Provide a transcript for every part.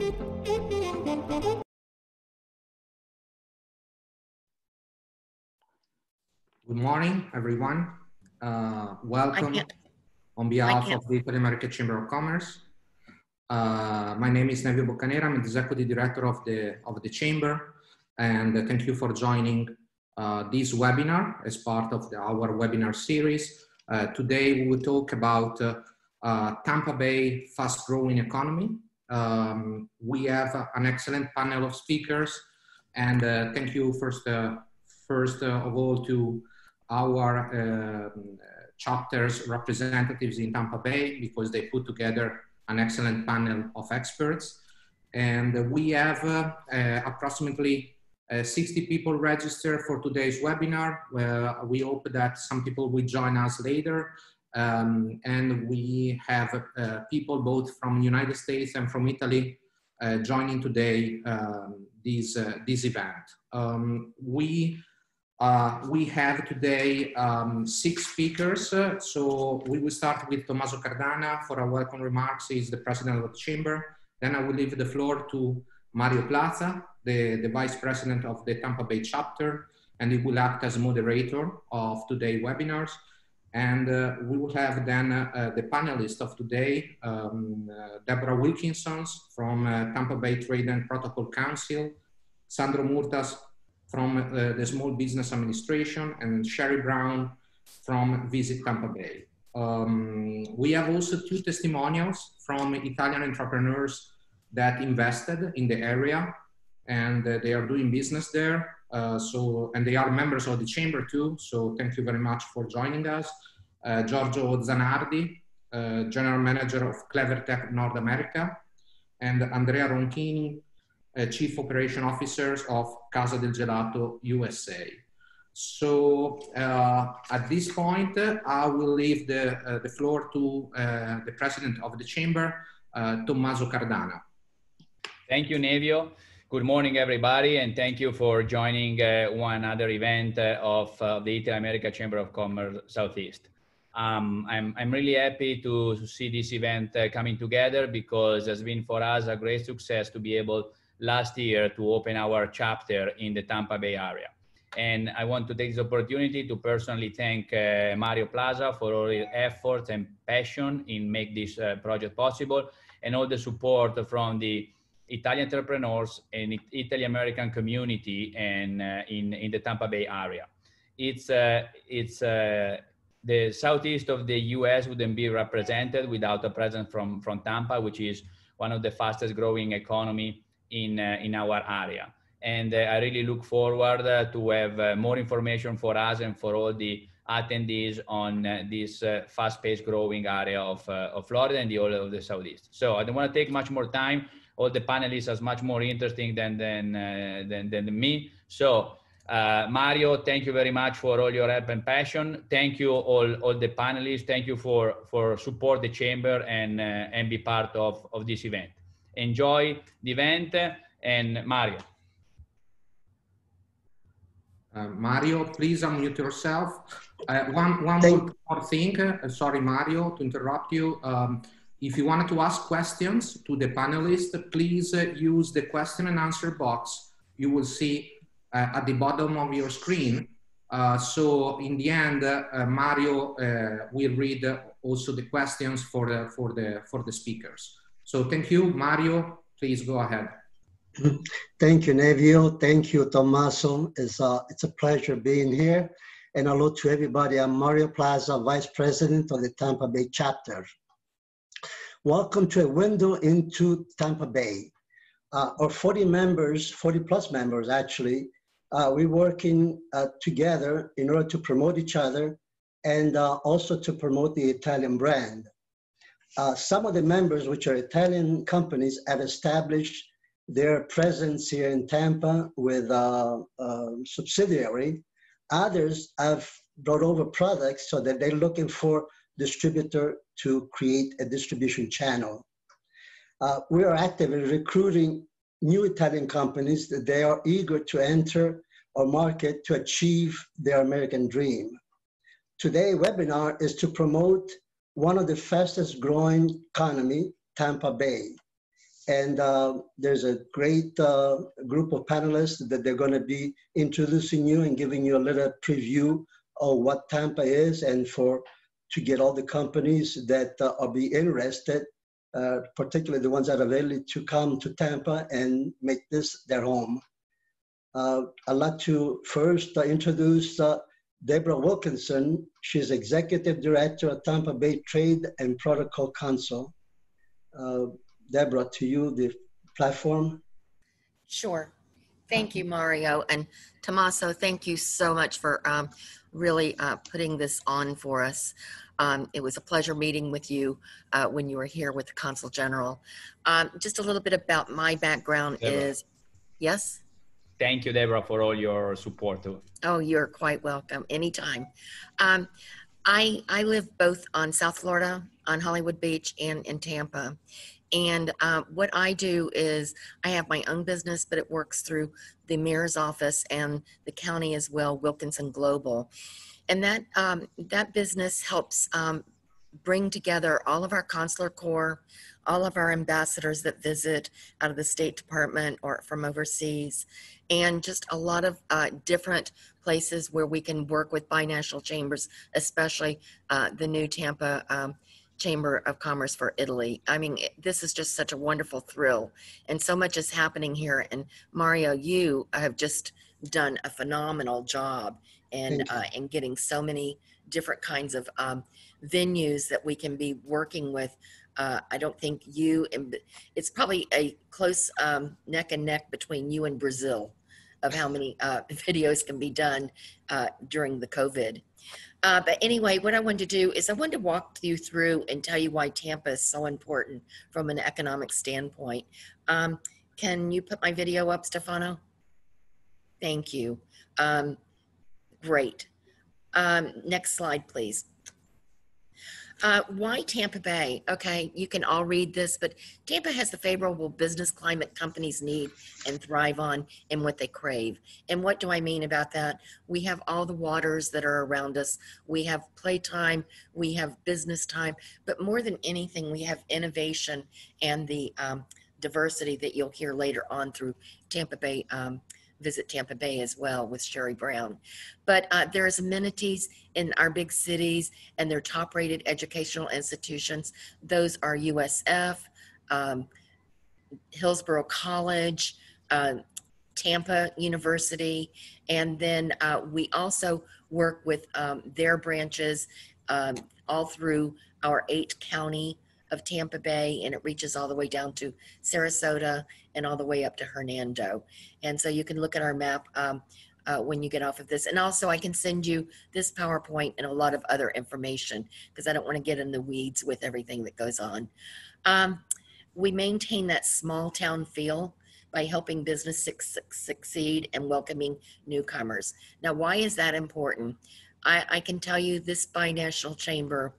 Good morning, everyone. Welcome on behalf of the Italian American Chamber of Commerce. My name is Nevio Boccanera. I'm the Executive Director of the Chamber, and thank you for joining this webinar as part of our webinar series. Today we will talk about Tampa Bay fast-growing economy. We have an excellent panel of speakers, and thank you first of all to our chapter's representatives in Tampa Bay, because they put together an excellent panel of experts. And we have approximately 60 people registered for today's webinar. We hope that some people will join us later. And we have people both from the United States and from Italy joining today this event. We have today 6 speakers. So we will start with Tommaso Cardana for our welcome remarks. He's the president of the chamber. Then I will leave the floor to Mario Plaza, the vice president of the Tampa Bay chapter, and he will act as moderator of today's webinars. And we will have then the panelists of today, Deborah Wilkinson from Tampa Bay Trade and Protocol Council, Sandro Murtas from the Small Business Administration, and Sherry Brown from Visit Tampa Bay. We have also 2 testimonials from Italian entrepreneurs that invested in the area, and they are doing business there. And they are members of the chamber too, so thank you very much for joining us. Giorgio Zanardi, General Manager of Clevertech North America, and Andrea Ronchini, Chief Operation Officers of Casa del Gelato USA. So at this point, I will leave the floor to the President of the Chamber, Tommaso Cardana. Thank you, Nevio. Good morning, everybody, and thank you for joining one other event of the Italian American Chamber of Commerce Southeast. I'm really happy to see this event coming together, because it's been for us a great success to be able last year to open our chapter in the Tampa Bay area. And I want to take this opportunity to personally thank Mario Plaza for all his efforts and passion in make this project possible, and all the support from the Italian entrepreneurs and Italian American community and in the Tampa Bay area. It's the southeast of the US wouldn't be represented without a presence from Tampa, which is one of the fastest growing economy in our area. And I really look forward to have more information for us and for all the attendees on this fast-paced growing area of Florida and the whole of the Southeast. So I don't want to take much more time. All the panelists are much more interesting than me. So Mario, thank you very much for all your help and passion. Thank you all the panelists. Thank you for support the chamber and be part of this event. Enjoy the event, and Mario. Mario, please unmute yourself. One more thing. Sorry, Mario, to interrupt you. If you wanted to ask questions to the panelists, please use the question and answer box you will see at the bottom of your screen. So in the end, Mario will read also the questions for the speakers. So thank you, Mario. Please go ahead. Thank you, Nevio. Thank you, Tommaso. It's a pleasure being here. And hello to everybody. I'm Mario Plaza, Vice President of the Tampa Bay chapter. Welcome to a window into Tampa Bay. Our 40 plus members actually, we're working together in order to promote each other and also to promote the Italian brand. Some of the members, which are Italian companies, have established their presence here in Tampa with a subsidiary. Others have brought over products so that they're looking for distributor to create a distribution channel. We are active in recruiting new Italian companies that they are eager to enter our market to achieve their American dream. Today's webinar is to promote one of the fastest growing economy, Tampa Bay. And there's a great group of panelists that they're going to be introducing you and giving you a little preview of what Tampa is, and to get all the companies that are be interested, particularly the ones that are ready to come to Tampa and make this their home. I'd like to first introduce Deborah Wilkinson. She's Executive Director of Tampa Bay Trade and Protocol Council. Deborah, to you, the platform. Sure. Thank you, Mario. And Tommaso, thank you so much for really putting this on for us. It was a pleasure meeting with you when you were here with the Consul General. Just a little bit about my background is, yes? Thank you, Deborah, for all your support too. Oh, you're quite welcome. Anytime. I live both on South Florida, on Hollywood Beach, and in Tampa. And what I do is I have my own business, but it works through the mayor's office and the county as well, Wilkinson Global. And that business helps bring together all of our consular corps, all of our ambassadors that visit out of the State Department or from overseas, and just a lot of different places where we can work with binational chambers, especially the new Tampa Chamber of Commerce for Italy. I mean, this is just such a wonderful thrill, and so much is happening here. And Mario, you have just done a phenomenal job in getting so many different kinds of venues that we can be working with. I don't think it's probably a close neck and neck between you and Brazil of how many videos can be done during the COVID. But anyway, what I wanted to do is I wanted to walk you through and tell you why Tampa is so important from an economic standpoint. Can you put my video up, Stefano? Thank you. Great. Next slide, please. Why Tampa Bay? Okay, you can all read this, but Tampa has the favorable business climate companies need and thrive on and what they crave. And what do I mean about that? We have all the waters that are around us. We have playtime, we have business time, but more than anything, we have innovation and the diversity that you'll hear later on through Tampa Bay, Visit Tampa Bay as well with Sherry Brown. But there's amenities in our big cities and their top rated educational institutions. Those are USF, Hillsborough College, Tampa University, and then we also work with their branches all through our 8 county of Tampa Bay, and it reaches all the way down to Sarasota and all the way up to Hernando. And so you can look at our map when you get off of this. And also I can send you this PowerPoint and a lot of other information because I don't want to get in the weeds with everything that goes on. We maintain that small town feel by helping business succeed and welcoming newcomers. Now, why is that important? I can tell you this binational chamber,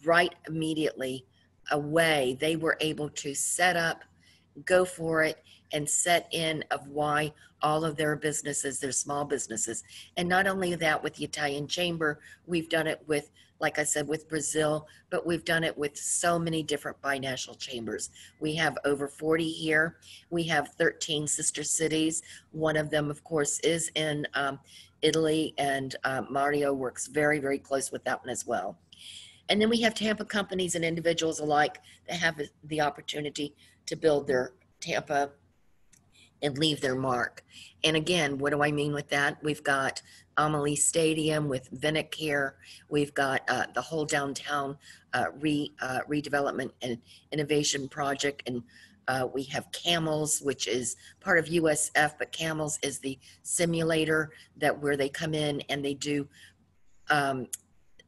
right immediately away, they were able to set up, go for it, and set in of why all of their businesses, their small businesses. And not only that, with the Italian Chamber, we've done it with, like I said, with Brazil, but we've done it with so many different binational chambers. We have over 40 here. We have 13 sister cities. One of them, of course, is in Italy, and Mario works very, very close with that one as well. And then we have Tampa companies and individuals alike that have the opportunity to build their Tampa and leave their mark. And again, what do I mean with that? We've got Amalie Stadium with Vinic here. We've got the whole downtown redevelopment and innovation project. And we have Camels, which is part of USF, but Camels is the simulator where they come in and they do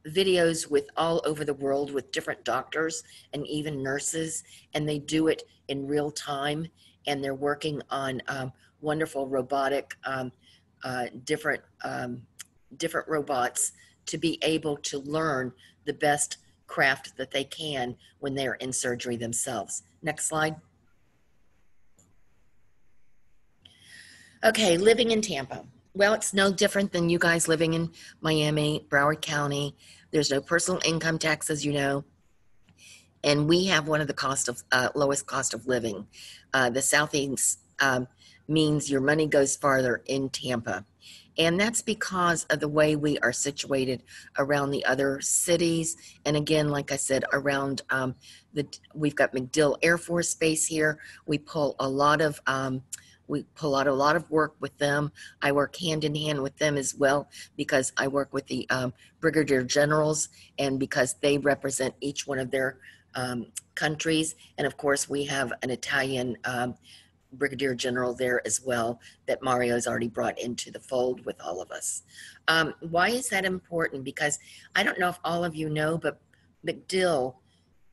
videos with all over the world with different doctors and even nurses, and they do it in real time, and they're working on wonderful robotic different robots to be able to learn the best craft that they can when they're in surgery themselves. Next slide. Okay, living in Tampa. Well, it's no different than you guys living in Miami, Broward County. There's no personal income tax, as you know. And we have one of the lowest cost of living. The Southeast means your money goes farther in Tampa. And that's because of the way we are situated around the other cities. And again, like I said, around we've got MacDill Air Force Base here. We pull a lot of a lot of work with them. I work hand in hand with them as well because I work with the brigadier generals and because they represent each one of their countries. And of course, we have an Italian brigadier general there as well that Mario's already brought into the fold with all of us. Why is that important? Because I don't know if all of you know, but MacDill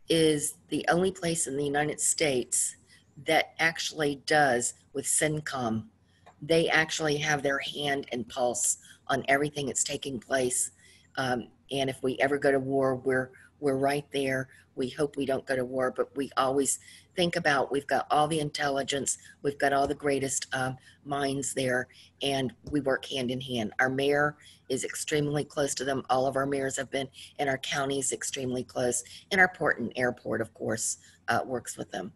is the only place in the United States that actually does with CENTCOM. They actually have their hand and pulse on everything that's taking place. And if we ever go to war, we're right there. We hope we don't go to war, but we always think about, we've got all the intelligence, we've got all the greatest minds there, and we work hand in hand. Our mayor is extremely close to them. All of our mayors have been, and our county is extremely close. And our port and airport, of course, works with them.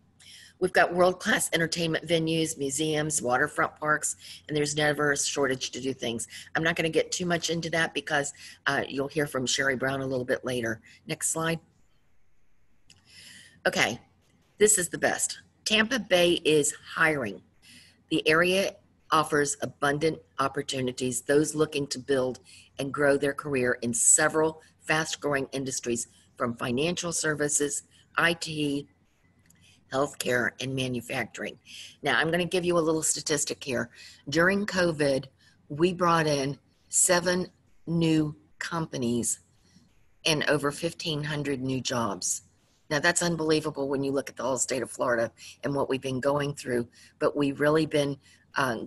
We've got world-class entertainment venues, museums, waterfront parks, and there's never a shortage to do things. I'm not going to get too much into that because you'll hear from Sherry Brown a little bit later. Next slide. Okay, this is the best. Tampa Bay is hiring. The area offers abundant opportunities, those looking to build and grow their career in several fast-growing industries from financial services, IT, healthcare, and manufacturing. Now, I'm going to give you a little statistic here. During COVID, we brought in 7 new companies and over 1,500 new jobs. Now, that's unbelievable when you look at the whole state of Florida and what we've been going through, but we've really been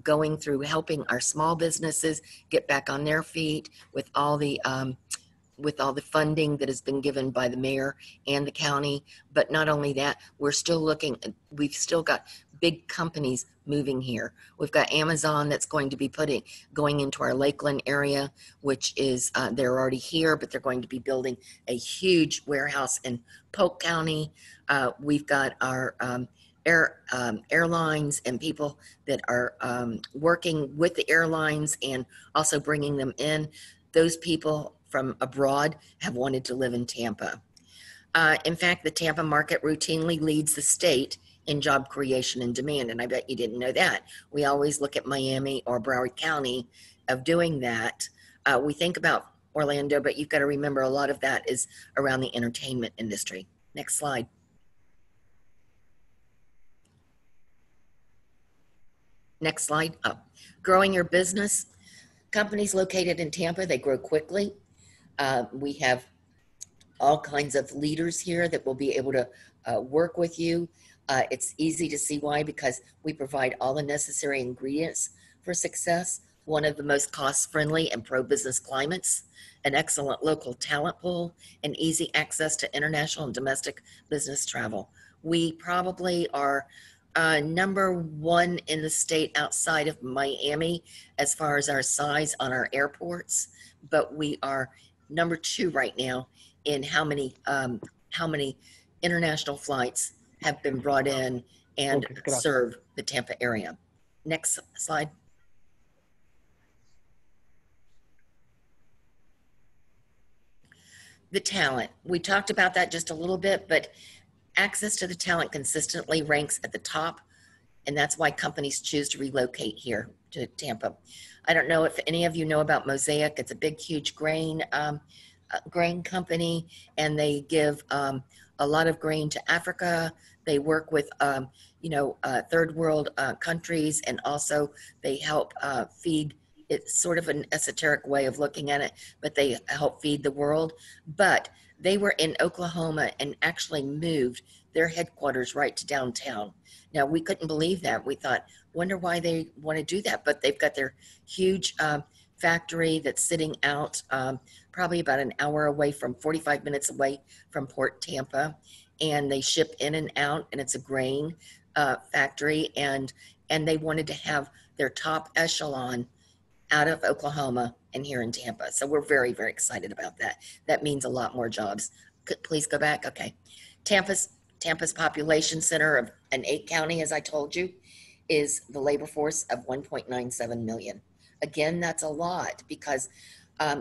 going through helping our small businesses get back on their feet with all the funding that has been given by the mayor and the county. But not only that, we're still looking, we've still got big companies moving here. We've got Amazon that's going to be going into our Lakeland area, which is, they're already here, but they're going to be building a huge warehouse in Polk County. We've got our airlines and people that are working with the airlines and also bringing them in. Those people from abroad have wanted to live in Tampa. In fact, the Tampa market routinely leads the state in job creation and demand, and I bet you didn't know that. We always look at Miami or Broward County of doing that. We think about Orlando, but you've got to remember a lot of that is around the entertainment industry. Next slide. Next slide. Oh. Growing your business. Companies located in Tampa, they grow quickly. We have all kinds of leaders here that will be able to work with you. It's easy to see why, because we provide all the necessary ingredients for success. One of the most cost-friendly and pro-business climates, an excellent local talent pool, and easy access to international and domestic business travel. We probably are #1 in the state outside of Miami as far as our size on our airports, but we are #2 right now in how many international flights have been brought in and serve the Tampa area. Next slide. The talent. We talked about that just a little bit, but access to the talent consistently ranks at the top, and that's why companies choose to relocate here to Tampa. I don't know if any of you know about Mosaic. It's a big, huge grain company, and they give a lot of grain to Africa. They work with, third world countries, and also they help feed. It's sort of an esoteric way of looking at it, but they help feed the world. But they were in Oklahoma and actually moved their headquarters right to downtown. Now, we couldn't believe that. We thought, wonder why they want to do that. But they've got their huge factory that's sitting out probably about an hour away 45 minutes away from Port Tampa. And they ship in and out, and it's a grain factory. And they wanted to have their top echelon out of Oklahoma and here in Tampa. So we're very, very excited about that. That means a lot more jobs. Please go back. Okay. Tampa's population center of an 8-county, as I told you, is the labor force of 1.97 million. Again, that's a lot because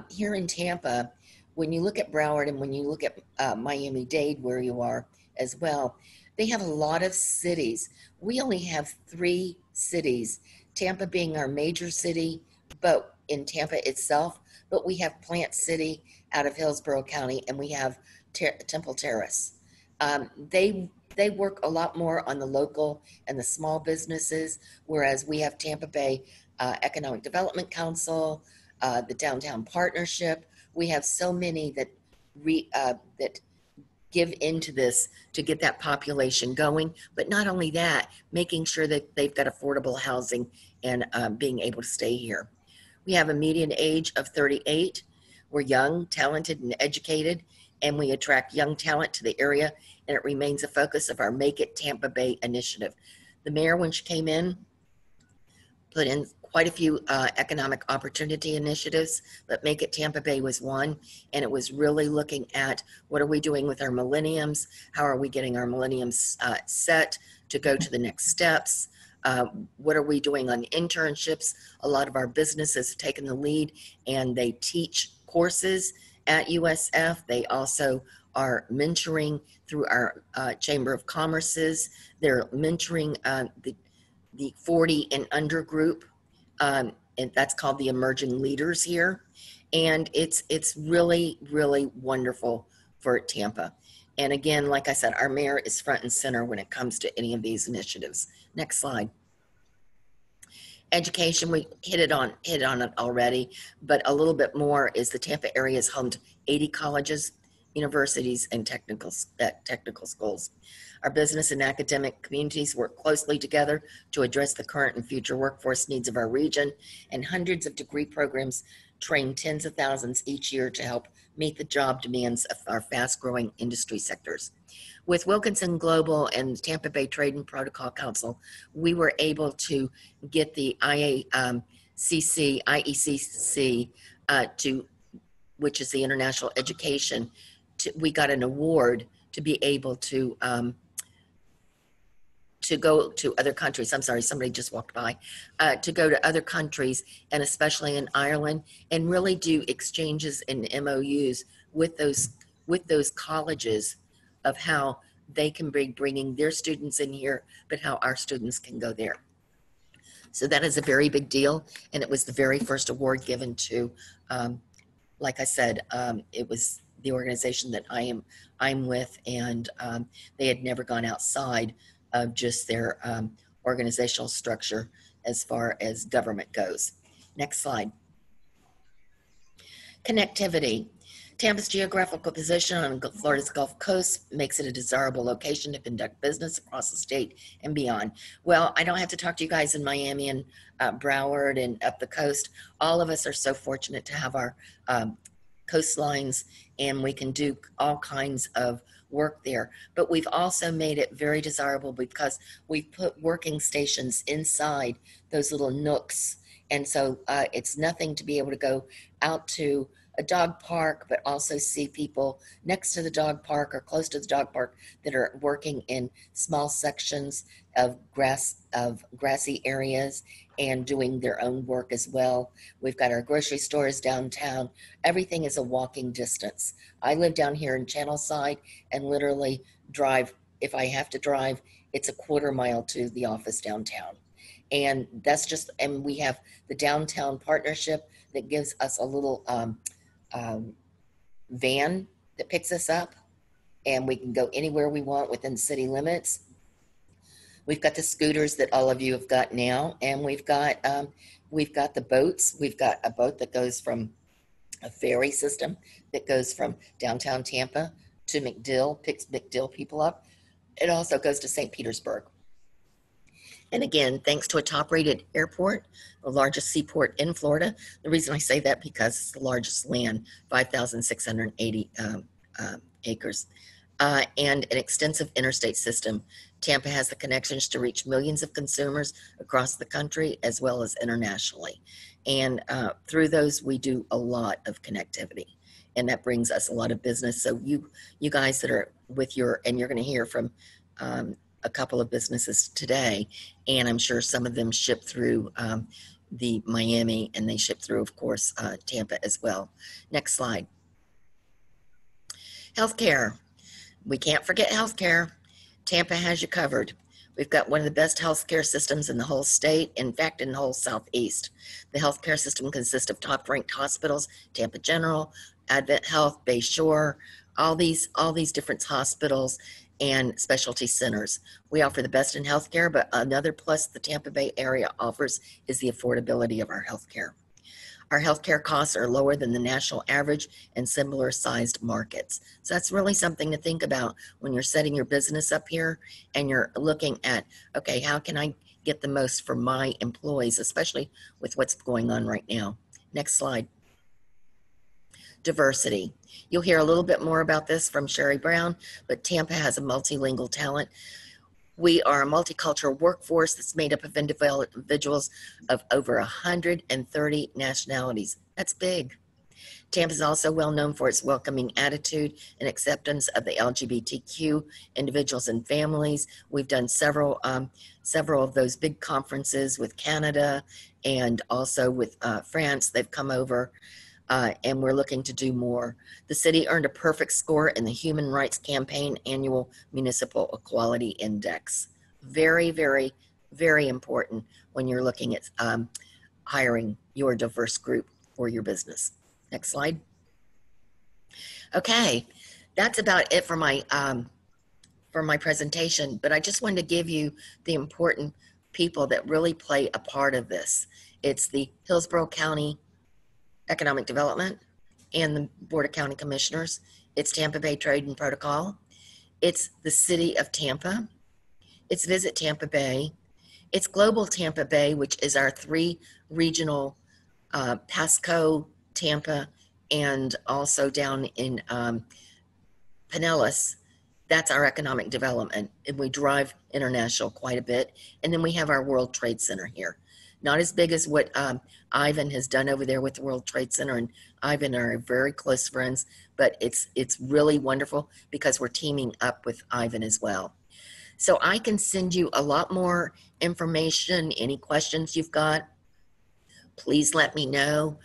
here in Tampa, when you look at Broward and when you look at Miami-Dade, where you are as well, they have a lot of cities. We only have 3 cities, Tampa being our major city, but in Tampa itself, but we have Plant City out of Hillsborough County, and we have Temple Terrace. They work a lot more on the local and the small businesses, whereas we have Tampa Bay Economic Development Council, the Downtown Partnership. We have so many that that give into this to get that population going. But not only that, making sure that they've got affordable housing and being able to stay here. We have a median age of 38. We're young, talented, and educated, and we attract young talent to the area, and it remains a focus of our Make It Tampa Bay initiative. The mayor, when she came in, put in quite a few economic opportunity initiatives, but Make It Tampa Bay was one, and it was really looking at what are we doing with our millenniums, how are we getting our millenniums set to go to the next steps, what are we doing on internships. A lot of our businesses have taken the lead, and they teach courses at USF. They also are mentoring through our Chamber of Commerce's. They're mentoring the 40 and under group, and that's called the Emerging Leaders here. And it's really, really wonderful for Tampa. And again, like I said, our mayor is front and center when it comes to any of these initiatives. Next slide. Education, we hit on it already, but a little bit more is the Tampa area is home to 80 colleges, universities, and technical schools. Our business and academic communities work closely together to address the current and future workforce needs of our region, and hundreds of degree programs train tens of thousands each year to help meet the job demands of our fast-growing industry sectors. With Wilkinson Global and Tampa Bay Trade and Protocol Council, we were able to get the IECC, which is the International Education, we got an award to be able to go to other countries. I'm sorry, somebody just walked by. To go to other countries, and especially in Ireland, and really do exchanges and MOUs with those colleges of how they can be bringing their students in here, but how our students can go there. So that is a very big deal, and it was the very first award given to, like I said, it was the organization that I'm with, and they had never gone outside of just their organizational structure as far as government goes. Next slide. Connectivity. Tampa's geographical position on Florida's Gulf Coast makes it a desirable location to conduct business across the state and beyond. Well, I don't have to talk to you guys in Miami and Broward and up the coast. All of us are so fortunate to have our coastlines, and we can do all kinds of work there. But we've also made it very desirable because we've put working stations inside those little nooks. And so it's nothing to be able to go out to a dog park, but also see people next to the dog park or close to the dog park that are working in small sections of grassy areas and doing their own work as well. We've got our grocery stores downtown. Everything is a walking distance. I live down here in Channelside and literally drive, if I have to drive, it's a quarter mile to the office downtown. And that's just, and we have the downtown partnership that gives us a little van that picks us up, and we can go anywhere we want within city limits. We've got the scooters that all of you have got now, and we've got the boats. We've got a boat that goes from a ferry system that goes from downtown Tampa to MacDill, picks MacDill people up. It also goes to St. Petersburg. And again, thanks to a top-rated airport, the largest seaport in Florida. The reason I say that because it's the largest land, 5,680 acres, and an extensive interstate system. Tampa has the connections to reach millions of consumers across the country as well as internationally. And through those, we do a lot of connectivity. and that brings us a lot of business. So you guys that are with and you're going to hear from a couple of businesses today, and I'm sure some of them ship through the Miami, and they ship through, of course, Tampa as well. Next slide. Healthcare. We can't forget healthcare. Tampa has you covered. We've got one of the best healthcare systems in the whole state, in fact, in the whole Southeast. The healthcare system consists of top-ranked hospitals, Tampa General, Advent Health, Bay Shore, all these different hospitals and specialty centers. We offer the best in healthcare, but another plus the Tampa Bay area offers is the affordability of our healthcare. Our healthcare costs are lower than the national average and similar sized markets. So that's really something to think about when you're setting your business up here and you're looking at, okay, how can I get the most for my employees, especially with what's going on right now. Next slide. Diversity. You'll hear a little bit more about this from Sherry Brown, but Tampa has a multilingual talent. We are a multicultural workforce that's made up of individuals of over 130 nationalities. That's big. Tampa is also well known for its welcoming attitude and acceptance of the LGBTQ individuals and families. We've done several of those big conferences with Canada and also with France. They've come over. And we're looking to do more. The city earned a perfect score in the Human Rights Campaign Annual Municipal Equality Index. Very, very, very important when you're looking at hiring your diverse group for your business. Next slide. Okay, that's about it for my presentation, but I just wanted to give you the important people that really play a part of this. It's the Hillsborough County Economic Development and the Board of County Commissioners. It's Tampa Bay Trade and Protocol. It's the City of Tampa. It's Visit Tampa Bay. It's Global Tampa Bay, which is our 3 regional, Pasco, Tampa, and also down in Pinellas. That's our economic development. And we drive international quite a bit. And then we have our World Trade Center here. Not as big as what Ivan has done over there with the World Trade Center, and Ivan are very close friends, but it's really wonderful because we're teaming up with Ivan as well. So I can send you a lot more information. Any questions you've got, please let me know.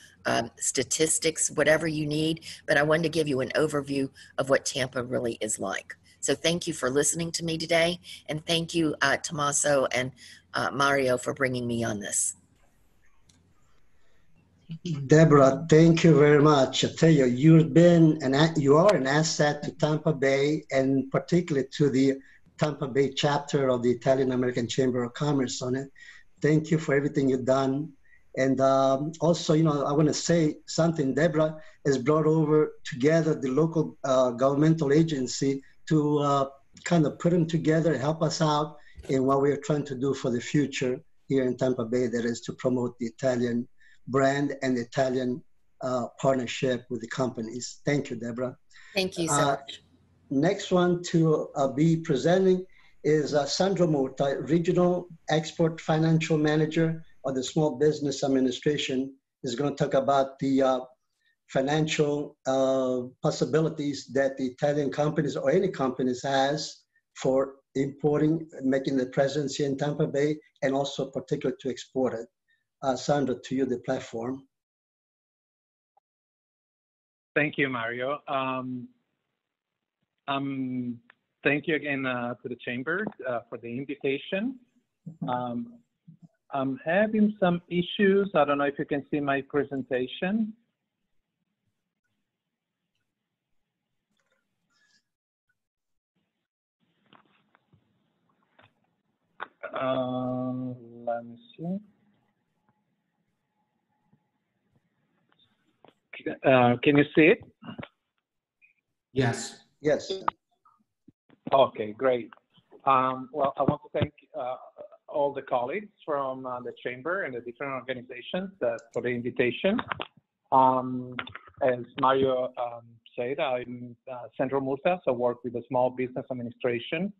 Statistics, whatever you need, but I wanted to give you an overview of what Tampa really is like. So thank you for listening to me today, and thank you, Tommaso and Mario, for bringing me on this. Deborah, thank you very much. I tell you, you are an asset to Tampa Bay, and particularly to the Tampa Bay chapter of the Italian American Chamber of Commerce on it. Thank you for everything you've done. And also, I want to say something. Deborah has brought over together the local governmental agency to kind of put them together, help us out in what we're trying to do for the future here in Tampa Bay, that is to promote the Italian brand and the Italian partnership with the companies. Thank you, Deborah. Thank you so much. Next one to be presenting is Sandro Murta, Regional Export Financial Manager of the Small Business Administration, is going to talk about the financial possibilities that the Italian companies or any companies has for importing, making the presence here in Tampa Bay, and also particularly to export it. Sandro, to you, the platform. Thank you, Mario. Thank you again to the Chamber for the invitation. I'm having some issues. I don't know if you can see my presentation. Let me see. Can you see it? Yes. Yes. Okay, great. Well, I want to thank all the colleagues from the Chamber and the different organizations for the invitation. As Mario said, I'm Sandro Murta, so I work with the Small Business Administration,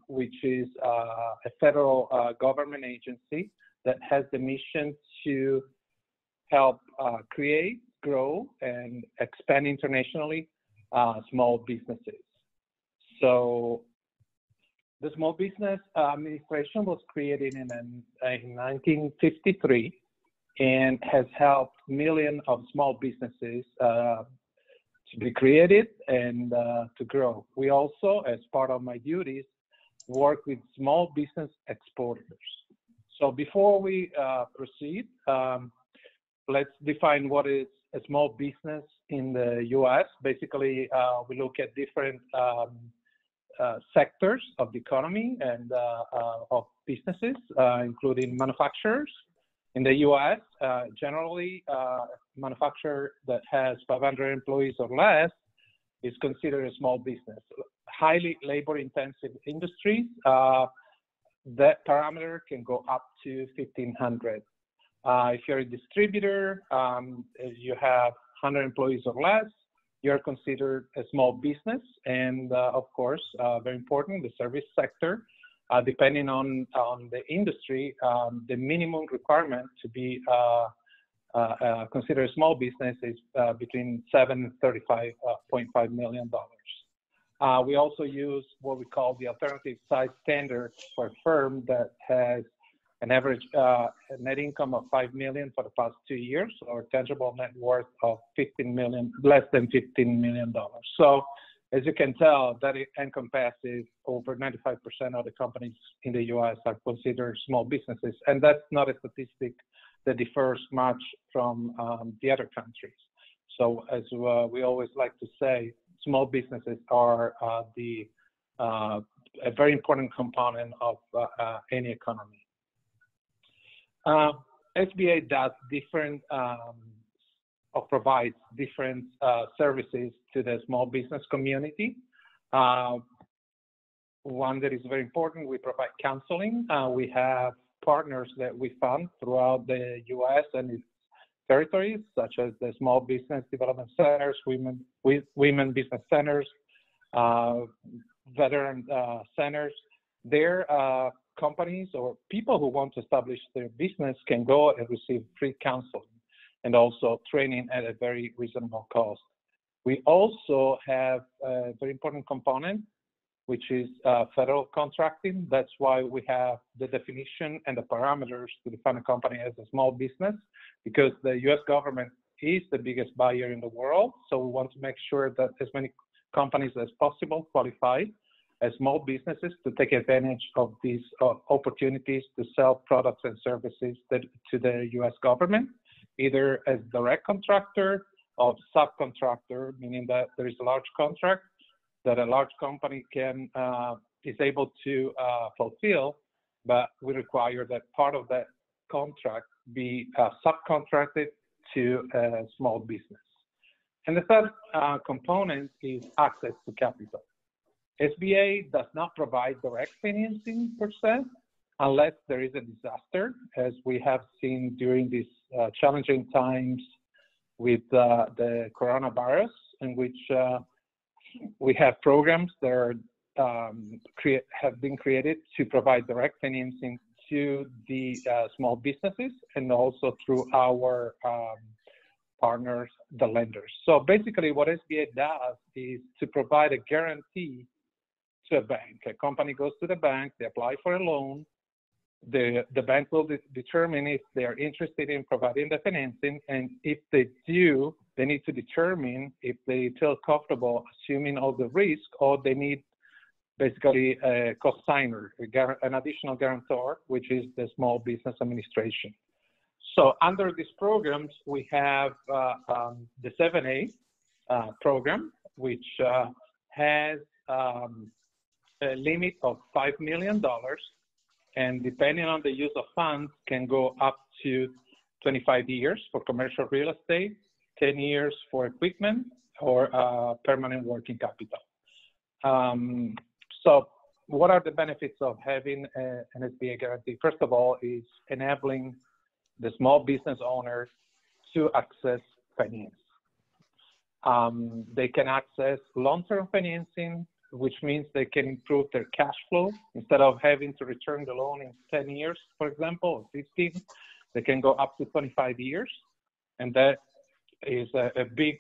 which is a federal government agency that has the mission to help create, grow and expand internationally small businesses. So the Small Business Administration was created in 1953 and has helped millions of small businesses to be created and to grow. We also, as part of my duties, work with small business exporters. So before we proceed, let's define what is a small business in the U.S. Basically, we look at different sectors of the economy and of businesses, including manufacturers. In the U.S., generally, manufacturer that has 500 employees or less is considered a small business. Highly labor-intensive industries, that parameter can go up to 1,500. If you're a distributor, if you have 100 employees or less, you're considered a small business. And of course, very important, the service sector. Depending on the industry, the minimum requirement to be considered a small business is between $7 and $35.5 million. We also use what we call the alternative size standard for a firm that has an average net income of $5 million for the past 2 years, or tangible net worth of less than $15 million. So as you can tell, that it encompasses over 95% of the companies in the U.S. are considered small businesses. And that's not a statistic that differs much from the other countries. So as we always like to say, small businesses are a very important component of any economy. SBA does different or provides different services to the small business community. One that is very important, we provide counseling. We have partners that we fund throughout the U.S. and its territories, such as the Small Business Development Centers, Women Business Centers, Veteran Centers. Their companies or people who want to establish their business can go and receive free counseling and also training at a very reasonable cost. We also have a very important component, which is federal contracting. That's why we have the definition and the parameters to define a company as a small business, because the U.S. government is the biggest buyer in the world. So we want to make sure that as many companies as possible qualify as small businesses to take advantage of these opportunities to sell products and services to the U.S. government, either as direct contractor or subcontractor, meaning that there is a large contract that a large company is able to fulfill, but we require that part of that contract be subcontracted to a small business. And the third component is access to capital. SBA does not provide direct financing per se, unless there is a disaster, as we have seen during these challenging times with the coronavirus, in which we have programs that have been created to provide direct financing to the small businesses and also through our partners, the lenders. So basically what SBA does is to provide a guarantee to a bank. A company goes to the bank, they apply for a loan, the bank will determine if they're interested in providing the financing, and if they do, they need to determine if they feel comfortable assuming all the risk, or they need basically a cosigner, an additional guarantor, which is the Small Business Administration. So under these programs, we have the 7A program, which has a limit of $5 million, and depending on the use of funds, can go up to 25 years for commercial real estate, 10 years for equipment, or permanent working capital. So what are the benefits of having an SBA guarantee? First of all, is enabling the small business owner to access finance. They can access long-term financing, which means they can improve their cash flow. Instead of having to return the loan in 10 years, for example, or 15, they can go up to 25 years. And that is a big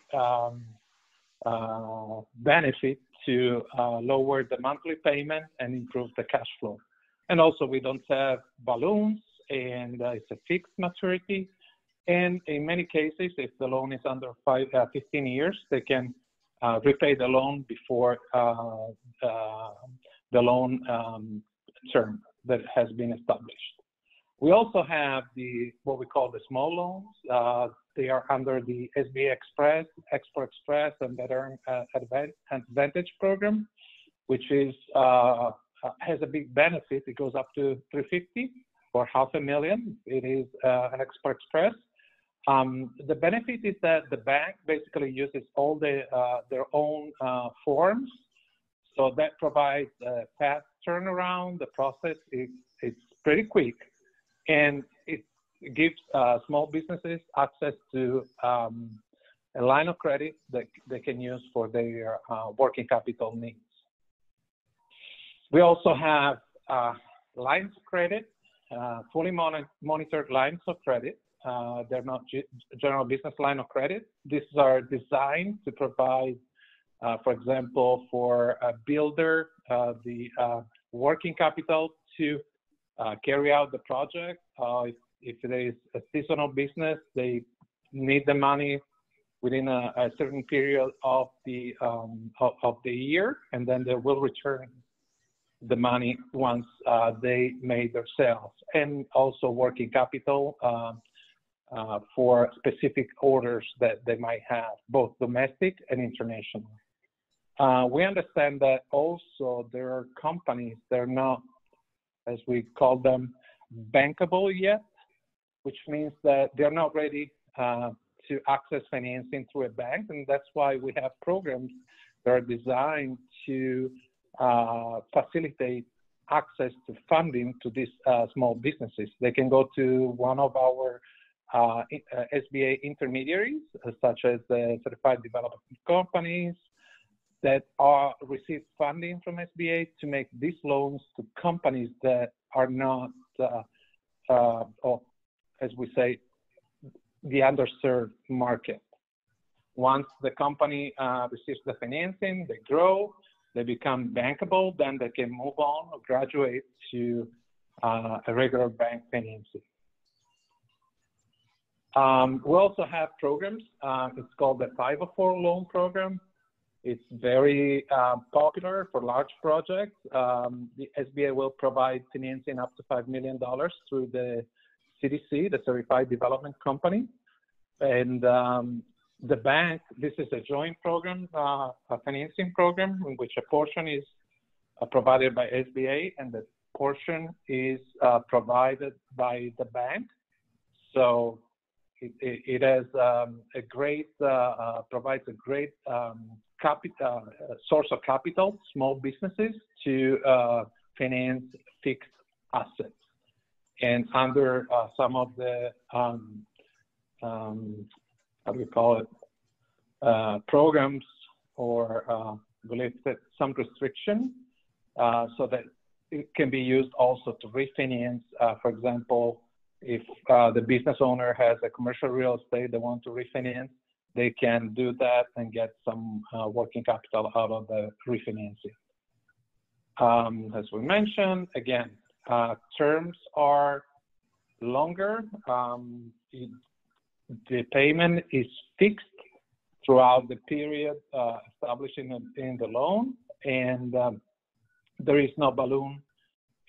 benefit to lower the monthly payment and improve the cash flow. And also, we don't have balloons, and it's a fixed maturity. And in many cases, if the loan is under 15 years, they can repay the loan before the loan term that has been established. We also have what we call the small loans. They are under the SBA Express, Export Express, and Veteran Advantage program, which is has a big benefit. It goes up to $350,000 or $500,000. It is an Export Express. The benefit is that the bank basically uses all their own forms, so that provides a fast turnaround. The process it's pretty quick, and it gives small businesses access to a line of credit that they can use for their working capital needs. We also have lines of credit, fully monitored lines of credit. They're not general business line of credit. These are designed to provide, for example, for a builder, the working capital to carry out the project. If there is a seasonal business, they need the money within a certain period of the year, and then they will return the money once they made their sales, and also working capital for specific orders that they might have, both domestic and international. We understand that also there are companies that are not, as we call them, bankable yet, which means that they're not ready to access financing through a bank, and that's why we have programs that are designed to facilitate access to funding to these small businesses. They can go to one of our SBA intermediaries, such as the certified development companies that receive funding from SBA to make these loans to companies that are not, as we say, the underserved market. Once the company receives the financing, they grow, they become bankable, then they can move on or graduate to a regular bank financing. We also have programs. It's called the 504 loan program. It's very popular for large projects. The SBA will provide financing up to $5 million through the CDC, the Certified Development Company. And the bank, this is a joint program, a financing program in which a portion is provided by SBA and the portion is provided by the bank. So it has a great, provides a great source of capital, small businesses to finance fixed assets. And under some of the, how do we call it, programs or related some restriction, so that it can be used also to refinance. For example, if the business owner has a commercial real estate they want to refinance, they can do that and get some working capital out of the refinancing. As we mentioned, again, terms are longer. The payment is fixed throughout the period established in the loan, and there is no balloon,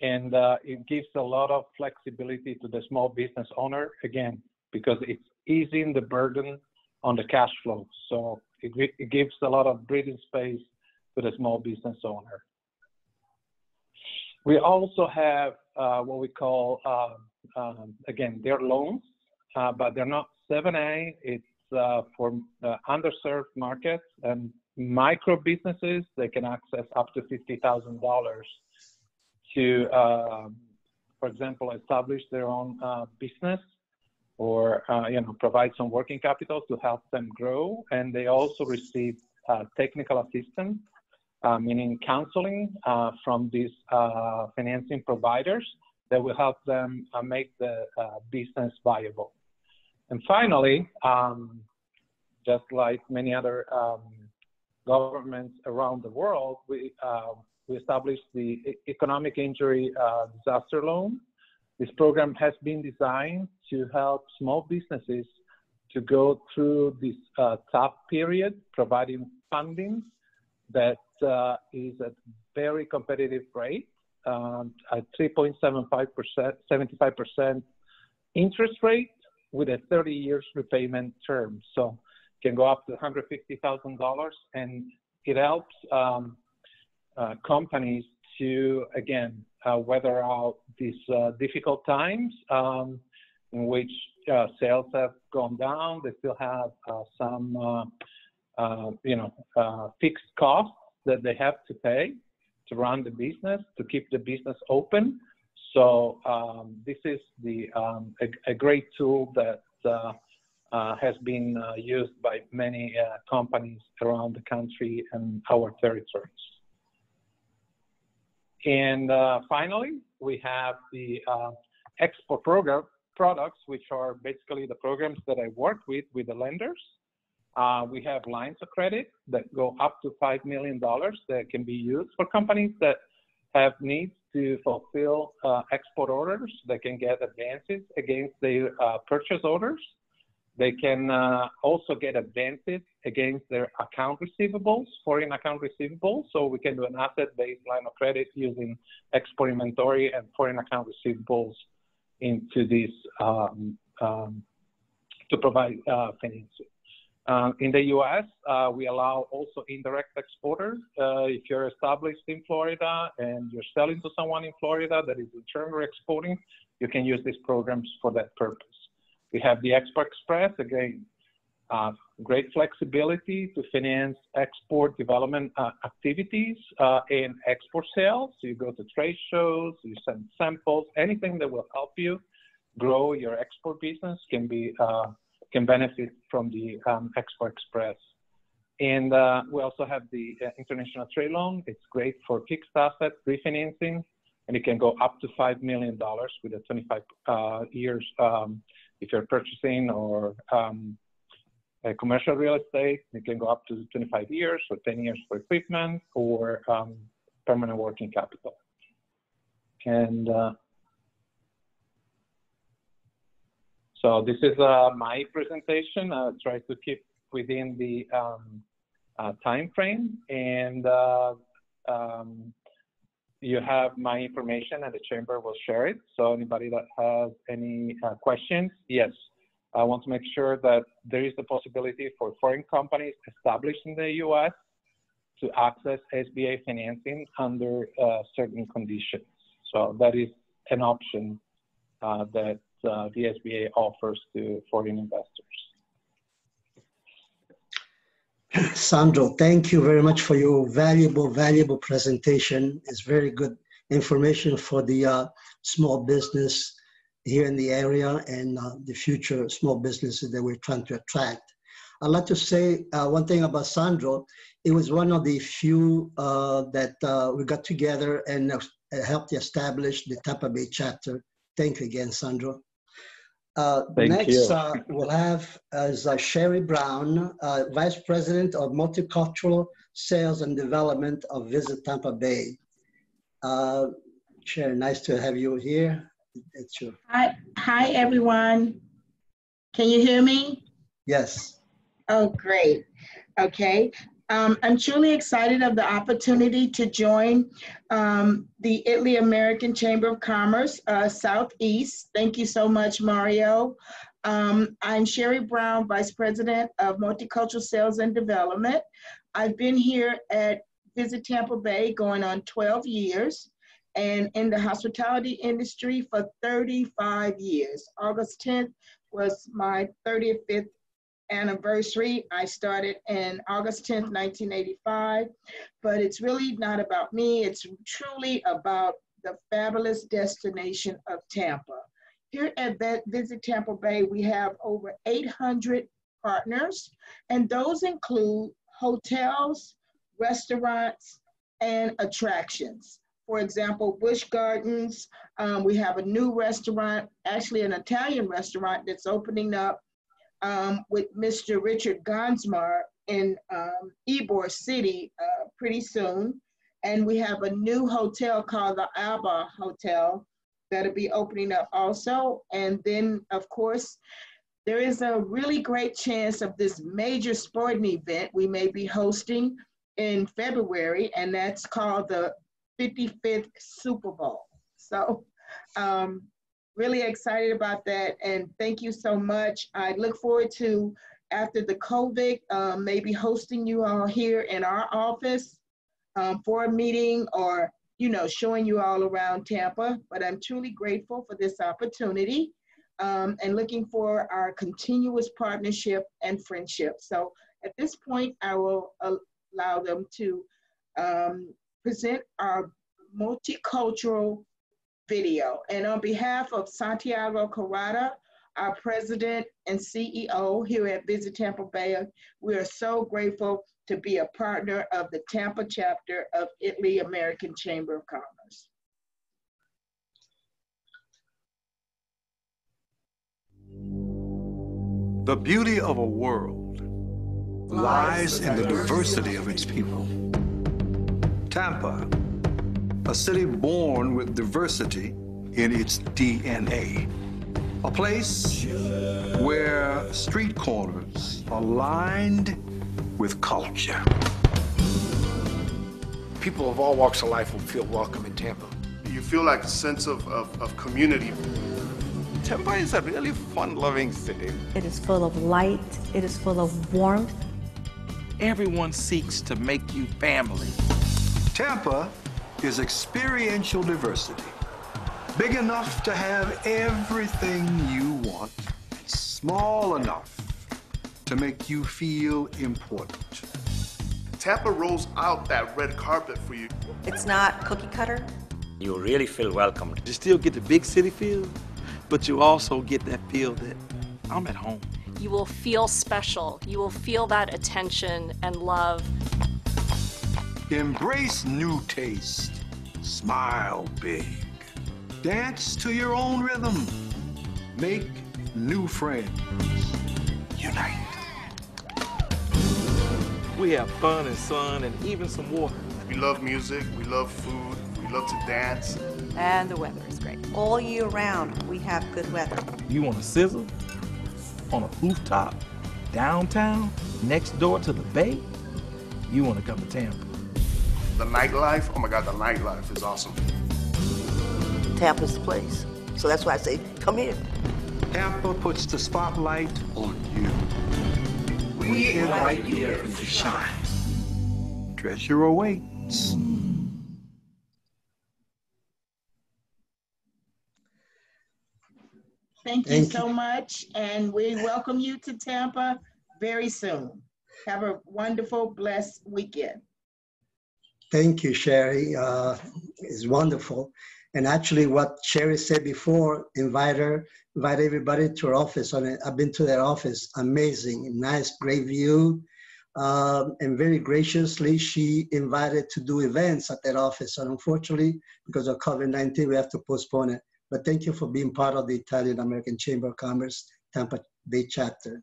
and it gives a lot of flexibility to the small business owner, again, because it's easing the burden on the cash flow. So it gives a lot of breathing space to the small business owner. We also have what we call, again, they're loans, but they're not 7A. It's for underserved markets and micro businesses. They can access up to $50,000 to, for example, establish their own business or provide some working capital to help them grow. And they also receive technical assistance, meaning counseling from these financing providers that will help them make the business viable. And finally, just like many other governments around the world, we established the Economic Injury Disaster Loan. This program has been designed to help small businesses to go through this tough period, providing funding that is at very competitive rate, at 3.75% interest rate with a 30 years repayment term. So it can go up to $150,000, and it helps companies to, again, weather out these difficult times in which sales have gone down. They still have some, fixed costs that they have to pay to run the business, to keep the business open. So this is a great tool that has been used by many companies around the country and our territories. And finally, we have the export program products, which are basically the programs that I work with the lenders. We have lines of credit that go up to $5 million that can be used for companies that have needs to fulfill export orders. They can get advances against their purchase orders. They can also get advances against their account receivables, foreign account receivables. So we can do an asset-based line of credit using export inventory and foreign account receivables into this to provide financing. In the U.S., we allow also indirect exporters. If you're established in Florida and you're selling to someone in Florida that is in turn exporting, you can use these programs for that purpose. We have the Export Express, again, great flexibility to finance export development activities and export sales. So you go to trade shows, you send samples, anything that will help you grow your export business can benefit from the Export Express. And we also have the International Trade Loan. It's great for fixed asset refinancing, and it can go up to $5 million with a 25 years if you're purchasing or a commercial real estate. It can go up to 25 years or 10 years for equipment or permanent working capital. And so this is my presentation. I'll try to keep within the time frame, and you have my information, and the chamber will share it. So anybody that has any questions, yes, I want to make sure that there is the possibility for foreign companies established in the U.S. to access SBA financing under certain conditions. So that is an option that the SBA offers to foreign investors. Sandro, thank you very much for your valuable presentation. It's very good information for the small business here in the area and the future small businesses that we're trying to attract. I'd like to say one thing about Sandro. It was one of the few that we got together and helped establish the Tampa Bay chapter. Thank you again, Sandro. Next, we'll have Sherry Brown, Vice President of Multicultural Sales and Development of Visit Tampa Bay. Sherry, nice to have you here. It's your... Hi, everyone. Can you hear me? Yes. Oh, great. Okay. I'm truly excited of the opportunity to join the Italy American Chamber of Commerce Southeast. Thank you so much, Mario. I'm Sherry Brown, Vice President of Multicultural Sales and Development. I've been here at Visit Tampa Bay going on 12 years and in the hospitality industry for 35 years. August 10th was my 35th anniversary. I started in August 10th, 1985, but it's really not about me. It's truly about the fabulous destination of Tampa. Here at Visit Tampa Bay, we have over 800 partners, and those include hotels, restaurants, and attractions. For example, Busch Gardens, we have a new restaurant, actually an Italian restaurant that's opening up with Mr. Richard Gonsmar in Ybor City pretty soon. And we have a new hotel called the Alba Hotel that'll be opening up also. And then, of course, there is a really great chance of this major sporting event we may be hosting in February, and that's called the 55th Super Bowl. So really excited about that, and thank you so much. I look forward to, after the COVID, maybe hosting you all here in our office for a meeting, or showing you all around Tampa. But I'm truly grateful for this opportunity, and looking for our continuous partnership and friendship. So at this point, I will allow them to present our multicultural video. And on behalf of Santiago Carrata, our president and CEO here at Visit Tampa Bay, we are so grateful to be a partner of the Tampa chapter of Italy American Chamber of Commerce. The beauty of a world lies in the diversity of its people. Tampa, a city born with diversity in its DNA. A place where street corners are lined with culture. People of all walks of life will feel welcome in Tampa. You feel like a sense of community. Tampa is a really fun-loving city. It is full of light. It is full of warmth. Everyone seeks to make you family. Tampa is experiential diversity, big enough to have everything you want, small enough to make you feel important. Tampa rolls out that red carpet for you. It's not cookie cutter. You really feel welcomed. You still get the big city feel, but you also get that feel that I'm at home. You will feel special. You will feel that attention and love. Embrace new taste. Smile big. Dance to your own rhythm. Make new friends. Unite. We have fun and sun and even some water. We love music, we love food, we love to dance. And the weather is great. All year round, we have good weather. You want a sizzle on a rooftop, downtown, next door to the bay? You want to come to Tampa. The nightlife, oh my God, the nightlife is awesome. Tampa's the place. So that's why I say, come here. Tampa puts the spotlight on you. We invite you to shine. Treasure awaits. Thank you so much, and we welcome you to Tampa very soon. Have a wonderful, blessed weekend. Thank you, Sherry. It's wonderful. And actually what Sherry said before, invite everybody to her office. I've been to their office, amazing, nice, great view. And very graciously, she invited to do events at that office. And unfortunately, because of COVID-19, we have to postpone it. But thank you for being part of the Italian American Chamber of Commerce, Tampa Bay chapter.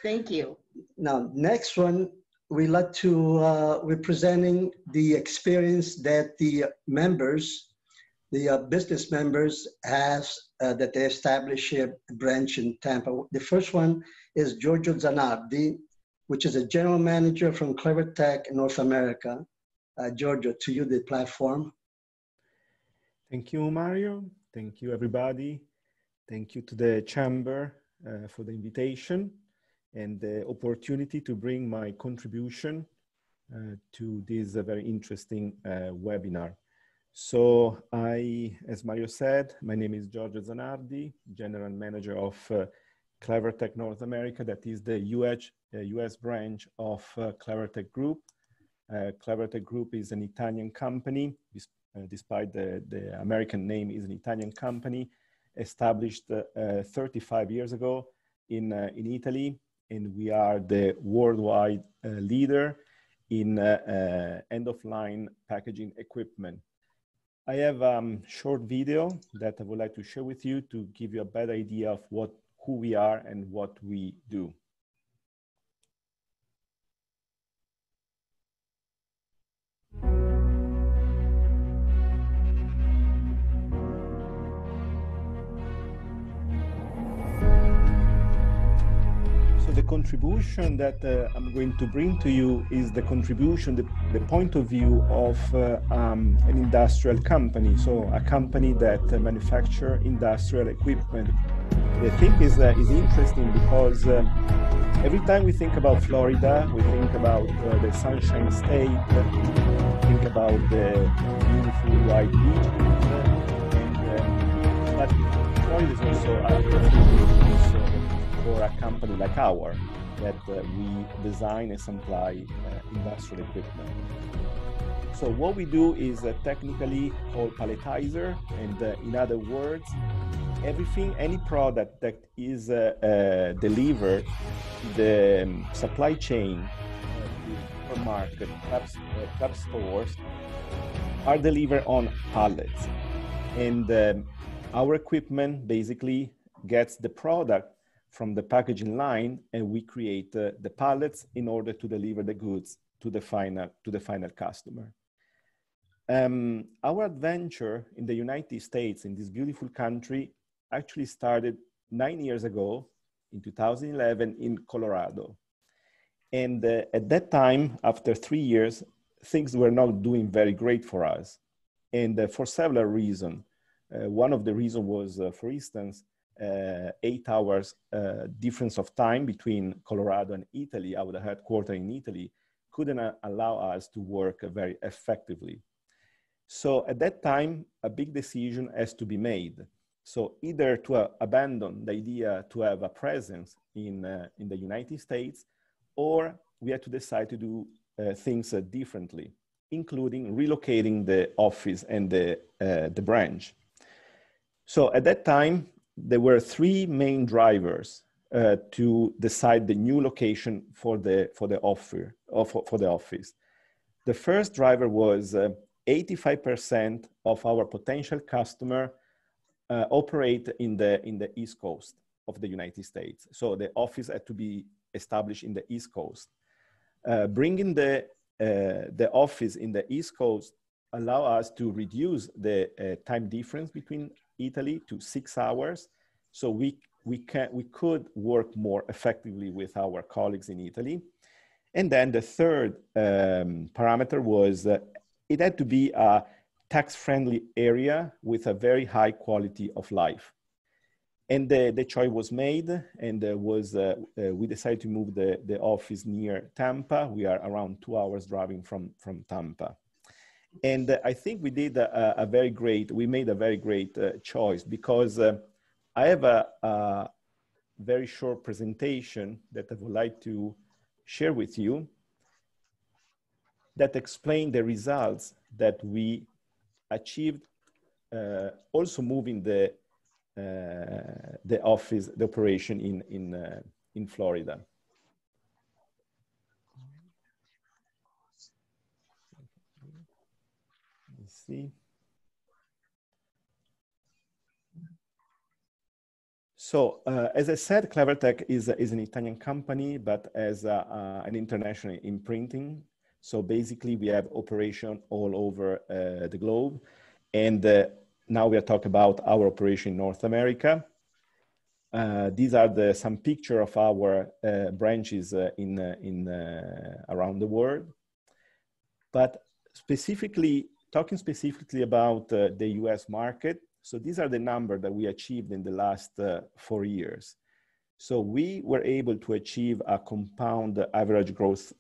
Thank you. Now, next one, we're presenting the experience that the members, the business members has that they establish a branch in Tampa. The first one is Giorgio Zanardi, which is a general manager from Clever Tech in North America. Giorgio, to you, the platform. Thank you, Mario. Thank you, everybody. Thank you to the Chamber for the invitation and the opportunity to bring my contribution to this very interesting webinar. So as Mario said, my name is Giorgio Zanardi, General Manager of Clever Tech North America. That is the US branch of Clever Tech Group. Clever Tech Group is an Italian company, despite the American name is an Italian company, established 35 years ago in Italy. And we are the worldwide leader in end-of-line packaging equipment. I have a short video that I would like to share with you to give you a better idea of what who we are and what we do. The contribution that I'm going to bring to you is the contribution, the point of view of an industrial company. So a company that manufactures industrial equipment. I think is interesting because every time we think about Florida, we think about the Sunshine State, think about the beautiful white beaches, but Florida is also for a company like ours, that we design and supply industrial equipment. So what we do is technically called palletizer, and in other words, any product that is delivered to the supply chain, supermarket, club stores, are delivered on pallets. And our equipment basically gets the product from the packaging line, and we create the pallets in order to deliver the goods to the final customer. Our adventure in the United States, in this beautiful country, actually started 9 years ago, in 2011, in Colorado. And at that time, after 3 years, things were not doing very great for us, and for several reasons. One of the reasons was, for instance, 8 hours difference of time between Colorado and Italy, our headquarters in Italy, couldn't allow us to work very effectively. So at that time, a big decision has to be made. So either to abandon the idea to have a presence in the United States, or we had to decide to do things differently, including relocating the office and the branch. So at that time, there were 3 main drivers to decide the new location for the office. The first driver was 85% of our potential customer operate in the East Coast of the United States. So the office had to be established in the East Coast. Bringing the office in the East Coast allow us to reduce the time difference between Italy to 6 hours. So we could work more effectively with our colleagues in Italy. And then the third parameter was it had to be a tax-friendly area with a very high quality of life. And the choice was made, and we decided to move the office near Tampa. We are around 2 hours driving from Tampa. And I think we did we made a very great choice, because I have a very short presentation that I would like to share with you that explain the results that we achieved, also moving the office, the operation in Florida. Let's see. So, as I said, Clevertech is an Italian company, but as an international imprinting. So basically, we have operation all over the globe. And now we are talking about our operation in North America. These are some picture of our branches around the world. But talking specifically about the US market, so these are the numbers that we achieved in the last 4 years. So we were able to achieve a compound average growth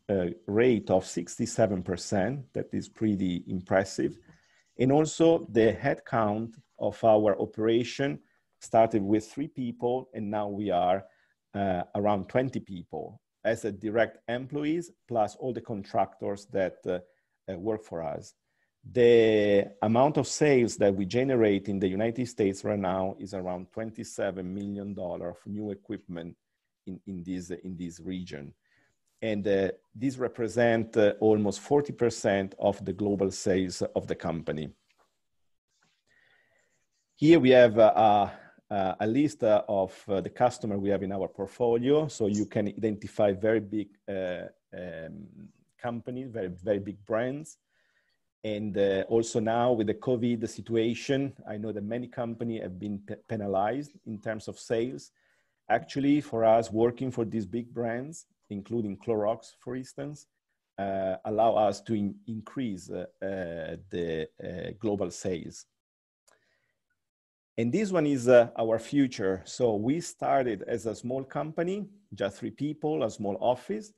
rate of 67%. That is pretty impressive. And also the headcount of our operation started with 3 people, and now we are around 20 people as a direct employees, plus all the contractors that work for us. The amount of sales that we generate in the United States right now is around $27 million of new equipment in this region. And this represents almost 40% of the global sales of the company. Here we have a list of the customer we have in our portfolio. So you can identify very big companies, very big brands. And also now with the COVID situation, I know that many companies have been penalized in terms of sales. Actually, for us, working for these big brands, including Clorox, for instance, allow us to increase the global sales. And this one is our future. So we started as a small company, just 3 people, a small office.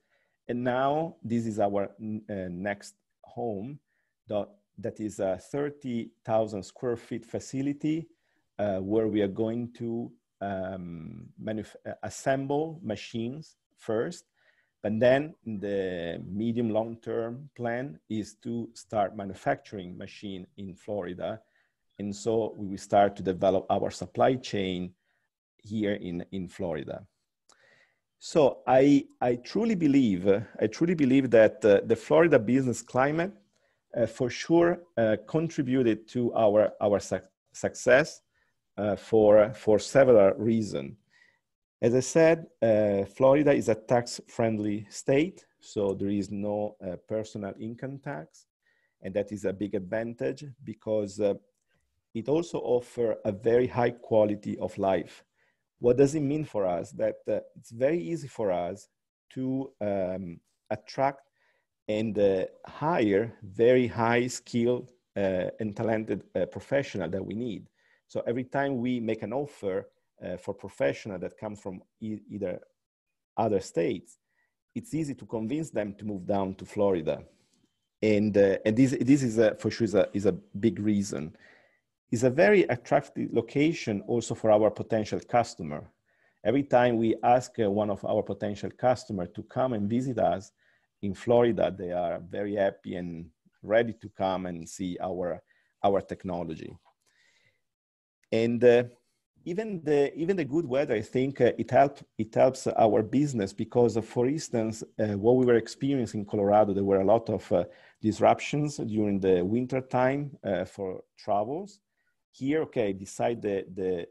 And now this is our next home that is a 30,000 square feet facility where we are going to assemble machines first. But then the medium long-term plan is to start manufacturing machine in Florida. And so we will start to develop our supply chain here in Florida. So I truly believe that the Florida business climate for sure contributed to our success for several reasons. As I said, Florida is a tax-friendly state, so there is no personal income tax, and that is a big advantage because it also offers a very high quality of life. What does it mean for us? That it's very easy for us to attract and hire very high skilled and talented professional that we need. So every time we make an offer for professional that comes from either other states, it's easy to convince them to move down to Florida. And this is for sure is a big reason. It's a very attractive location also for our potential customer. Every time we ask one of our potential customers to come and visit us in Florida, they are very happy and ready to come and see our technology. And even the good weather, I think it helps our business because, for instance, what we were experiencing in Colorado, there were a lot of disruptions during the winter time for travels. Here, okay, beside the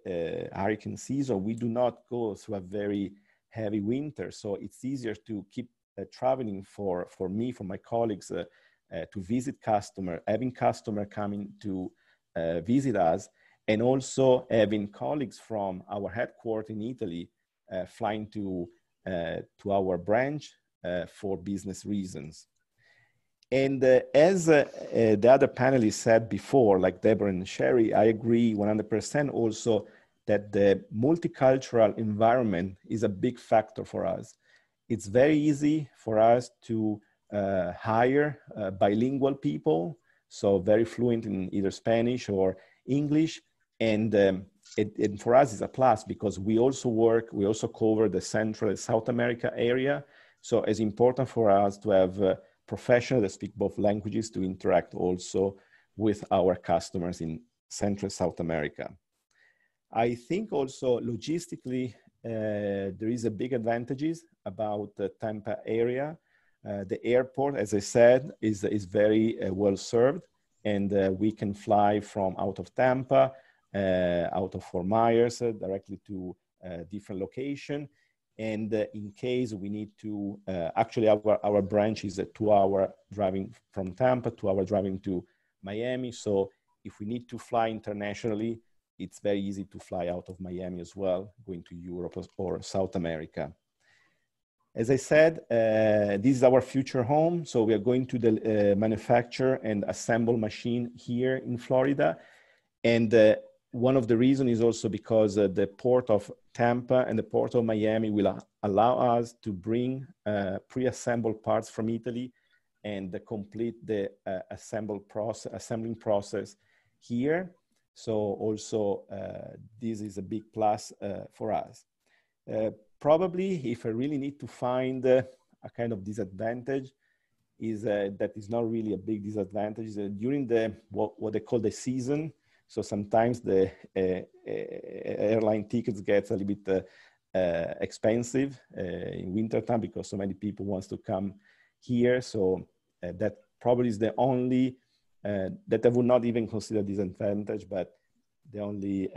hurricane season, we do not go through a very heavy winter, so it's easier to keep traveling for me, for my colleagues, to visit customer, having customer coming to visit us, and also having colleagues from our headquarters in Italy flying to our branch for business reasons. And as the other panelists said before, like Deborah and Sherry, I agree 100% also that the multicultural environment is a big factor for us. It's very easy for us to hire bilingual people, so very fluent in either Spanish or English. And for us, it's a plus because we also cover the Central and South America area. So it's important for us to have professionals that speak both languages to interact also with our customers in Central and South America. I think also logistically, there is a big advantages about the Tampa area. The airport, as I said, is very well served, and we can fly from out of Tampa, out of Fort Myers, directly to different location. And in case we need to, actually our branch is a 2-hour driving from Tampa, 2-hour driving to Miami. So if we need to fly internationally, it's very easy to fly out of Miami as well, going to Europe or South America. As I said, this is our future home. So we are going to manufacture and assemble machine here in Florida. And one of the reasons is also because the port of Tampa and the port of Miami will allow us to bring pre-assembled parts from Italy and complete the assembling process here. So also this is a big plus for us. Probably if I really need to find a kind of disadvantage is that is not really a big disadvantage. During what they call the season, so sometimes the airline tickets get a little bit expensive in wintertime because so many people want to come here. So that probably is the only, that I would not even consider disadvantage, but the only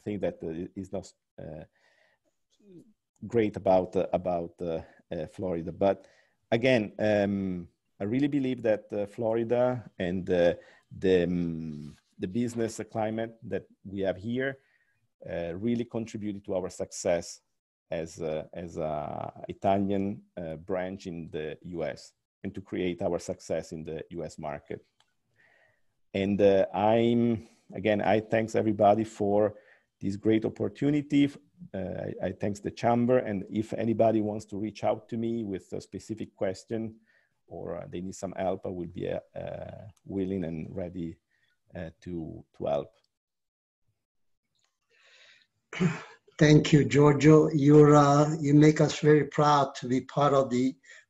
thing that is not great about Florida. But again, I really believe that Florida and the business climate that we have here really contributed to our success as a Italian branch in the US, and to create our success in the US market. And I thanks everybody for this great opportunity. I thanks the Chamber, and if anybody wants to reach out to me with a specific question or they need some help, I will be willing and ready to help. Thank you, Giorgio. You make us very proud to be part of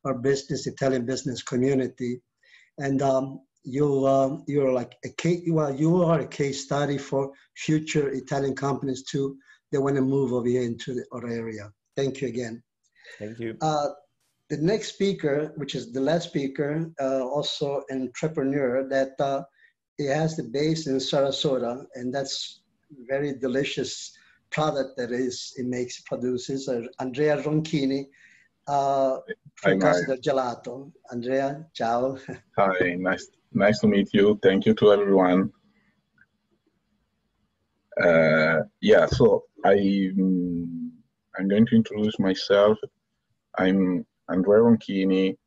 our Italian business community, and you're like you are a case study for future Italian companies too that want to move over here into our area. Thank you again. Thank you. The next speaker, which is the last speaker, also an entrepreneur that he has the base in Sarasota, and that's very delicious product that produces. Andrea Ronchini from Casa del Gelato. Andrea, ciao. Hi, nice to meet you. Thank you to everyone. Yeah, so I'm going to introduce myself. I'm Andrea Ronchini,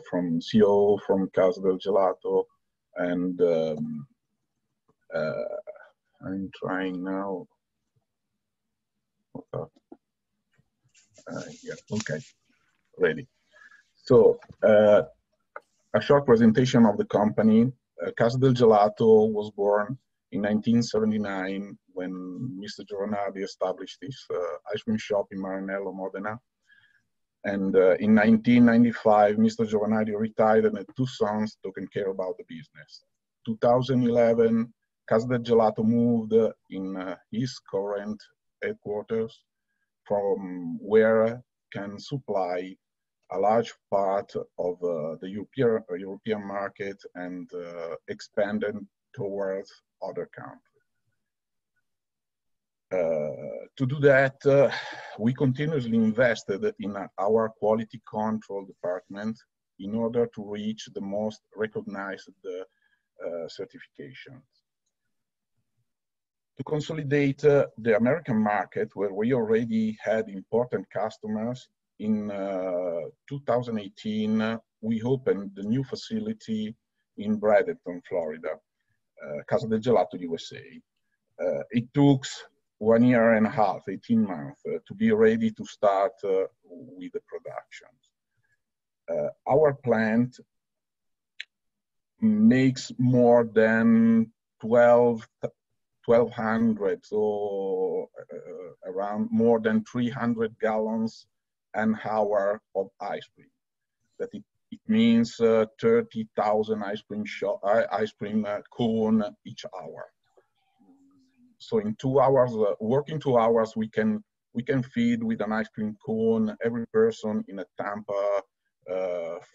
from CEO from Casa del Gelato, and I'm trying now. Yeah, okay, ready. So a short presentation of the company. Casa del Gelato was born in 1979 when Mr. Giovanardi established this ice cream shop in Maranello, Modena. And in 1995, Mr. Giovanardi retired and had two sons taking care about the business. 2011, Casa del Gelato moved in his current headquarters, from where can supply a large part of the European market and expanded towards other countries. To do that, we continuously invested in our quality control department in order to reach the most recognized certifications. To consolidate the American market, where we already had important customers, in 2018, we opened the new facility in Bradenton, Florida, Casa del Gelato USA. It took 1 year and a half, 18 months, to be ready to start with the productions. Our plant makes more than 1,200, so around more than 300 gallons an hour of ice cream. That it means 30,000 ice cream cone each hour. So in 2 hours, working 2 hours, we can feed with an ice cream cone every person in a Tampa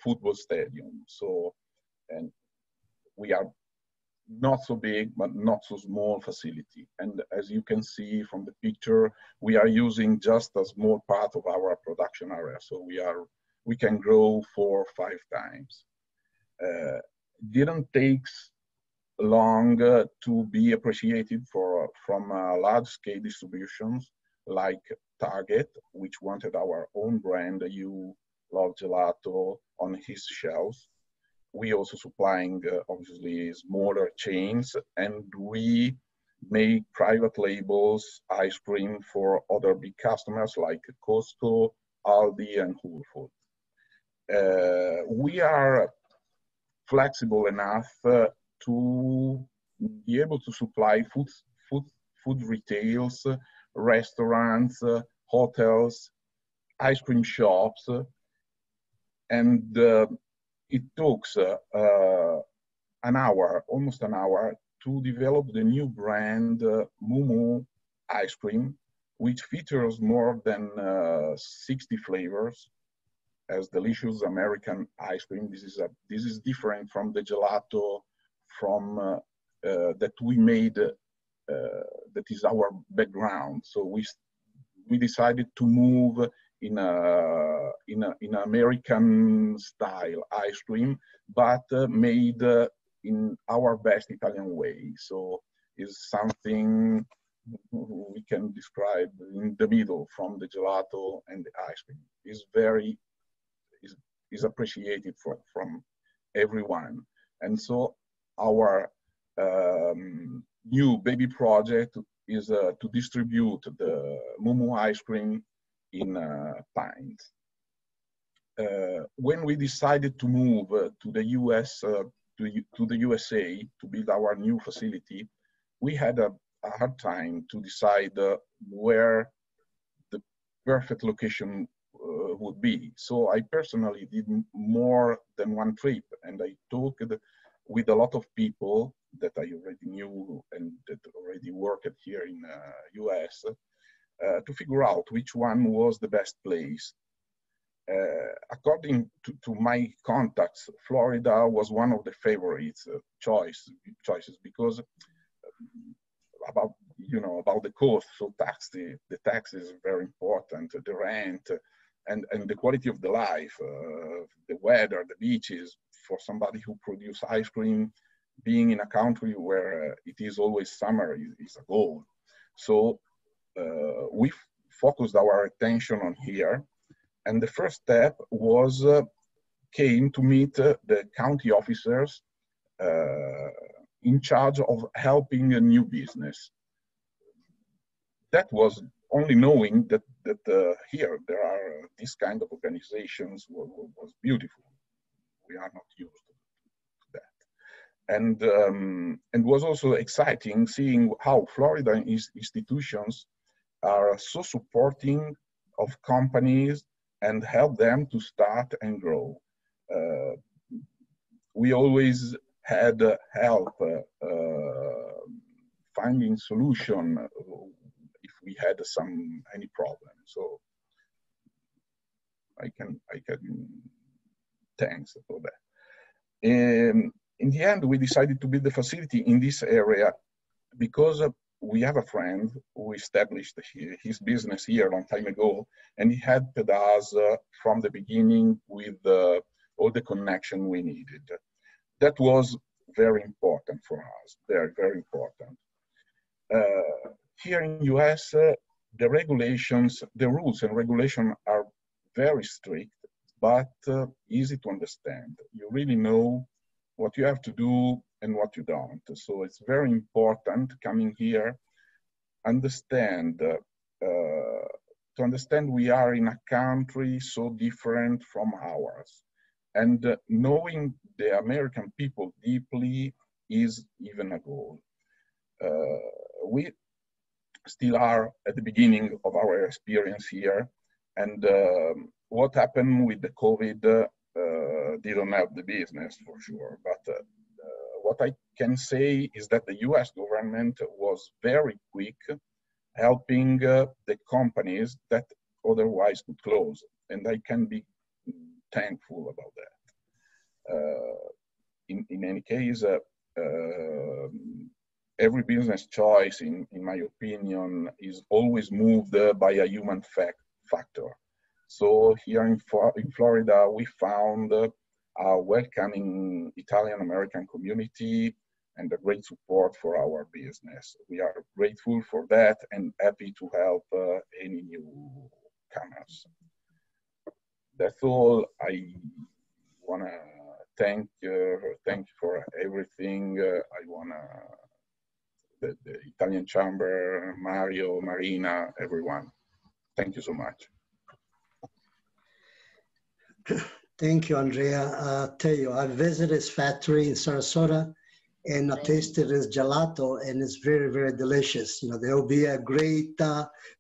football stadium. So, and we are not so big, but not so small facility. And as you can see from the picture, we are using just a small part of our production area. So we can grow 4 or 5 times. Didn't take long to be appreciated from large scale distributions like Target, which wanted our own brand, You Love Gelato, on his shelves. We also supplying obviously smaller chains, and we make private labels ice cream for other big customers like Costco, Aldi, and Whole Foods. We are flexible enough to be able to supply food retails, restaurants, hotels, ice cream shops, and it took almost an hour to develop the new brand Moo ice cream, which features more than 60 flavors as delicious American ice cream. This is different from the gelato that we made that is our background. So we decided to move in American style ice cream, but made in our best Italian way. So it's something we can describe in the middle from the gelato and the ice cream. Is appreciated from everyone. And so our new baby project is to distribute the Mumu ice cream in pints. When we decided to move to the US, to the USA to build our new facility, we had a hard time to decide where the perfect location would be. So I personally did more than one trip, and I talked with a lot of people that I already knew and that already worked here in US to figure out which one was the best place. According to my contacts, Florida was one of the favorites choices because about the cost, so the tax is very important, the rent, and the quality of the life, the weather, the beaches. For somebody who produces ice cream, being in a country where it is always summer is a goal. So we focused our attention on here, and the first step was came to meet the county officers in charge of helping a new business. That was only knowing that here there are these kind of organizations was beautiful. We are not used to that, and was also exciting seeing how Florida institutions are so supporting of companies and help them to start and grow. We always had help finding solution if we had any problem. So I can thanks for that. In the end, we decided to build the facility in this area because we have a friend who established his business here a long time ago, and he helped us from the beginning with all the connection we needed. That was very important for us, very, very important. Here in US, the regulations, the rules and regulations are very strict, but easy to understand. You really know what you have to do and what you don't. So it's very important coming here, understand, to understand we are in a country so different from ours. And knowing the American people deeply is even a goal. We still are at the beginning of our experience here, and what happened with the COVID didn't help the business for sure, but what I can say is that the US government was very quick helping the companies that otherwise would close, and I can be thankful about that. In any case, every business choice, in my opinion, is always moved by a human factor. So here in Florida, we found a welcoming Italian-American community and a great support for our business. We are grateful for that and happy to help any newcomers. That's all. I want to thank you for everything. I want to the Italian Chamber, Mario, Marina, everyone. Thank you so much. Thank you, Andrea. I'll tell you, I visited his factory in Sarasota and I tasted his gelato, and it's very, very delicious. You know, there will be a great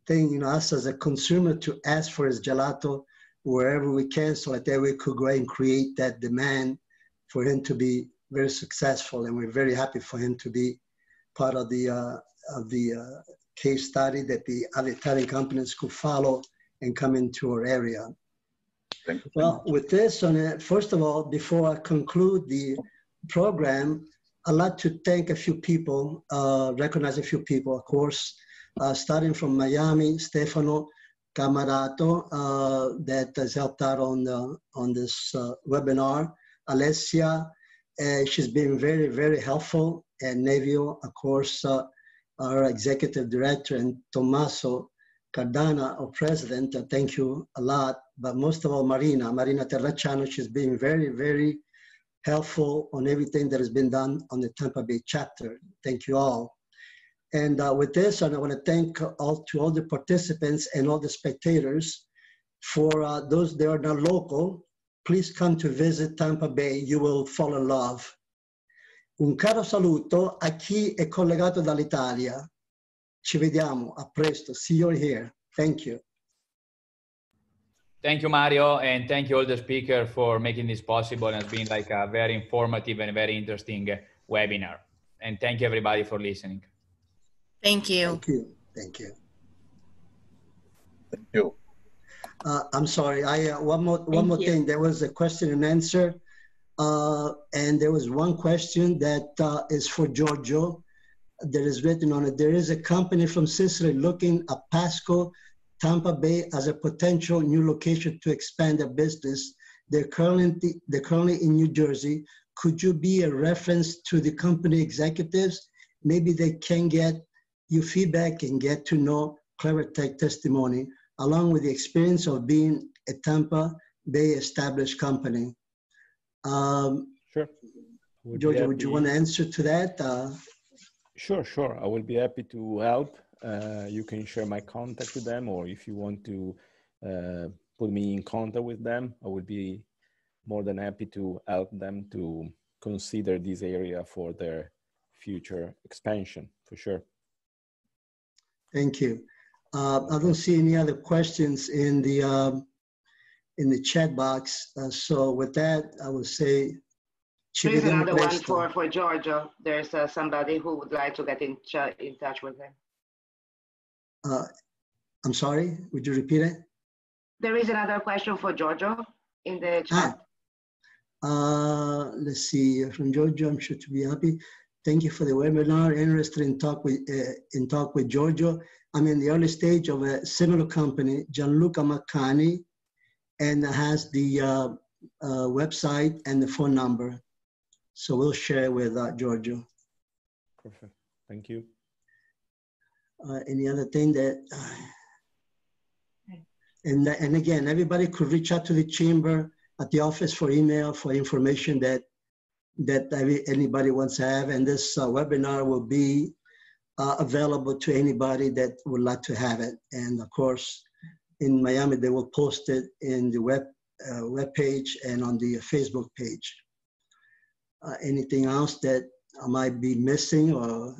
thing, you know, us as a consumer to ask for his gelato wherever we can, so that we could go and create that demand for him to be very successful. And we're very happy for him to be part of the case study that the other Italian companies could follow and come into our area. Thank you. Well, with this on it, first of all, before I conclude the program, I'd like to thank a few people, recognize a few people, of course, starting from Miami, Stefano Camarato, that has helped out on this webinar. Alessia, she's been very, very helpful. And Nevio, of course, our executive director, and Tommaso Cardana, our president, thank you a lot. But most of all, Marina Terracciano, she's been very, very helpful on everything that has been done on the Tampa Bay chapter. Thank you all. And with this, I want to thank all the participants and all the spectators. For those that are not local, please come to visit Tampa Bay. You will fall in love. Un caro saluto a chi è collegato dall'Italia. Ci vediamo, a presto. See you here. Thank you. Thank you, Mario, and thank you all the speakers for making this possible. It's been like a very informative and very interesting webinar. And thank you, everybody, for listening. Thank you. Thank you. Thank you. Thank you. I'm sorry. One more thing. There was a question and answer, and there was one question that is for Giorgio. That is written on it. There is a company from Sicily looking at Pasco, Tampa Bay as a potential new location to expand their business. They're currently in New Jersey. Could you be a reference to the company executives? Maybe they can get you feedback and get to know Clevertech testimony, along with the experience of being a Tampa Bay established company. Sure. Giorgio, would you want to answer to that? Sure. I will be happy to help. You can share my contact with them, or if you want to put me in contact with them, I would be more than happy to help them to consider this area for their future expansion, for sure. Thank you. I don't see any other questions in the chat box. So with that, I will say, there's another one for Giorgio. There's somebody who would like to get in touch with him. I'm sorry, would you repeat it? There is another question for Giorgio in the chat. Let's see, from Giorgio, I'm sure to be happy. Thank you for the webinar. Interested in talk with Giorgio. I'm in the early stage of a similar company, Gianluca Maccani, and has the website and the phone number. So we'll share with Giorgio. Perfect. Thank you. Any other thing that, and again, everybody could reach out to the chamber at the office for email for information that anybody wants to have. And this webinar will be available to anybody that would like to have it. And of course, in Miami, they will post it in the web page and on the Facebook page. Anything else that I might be missing, or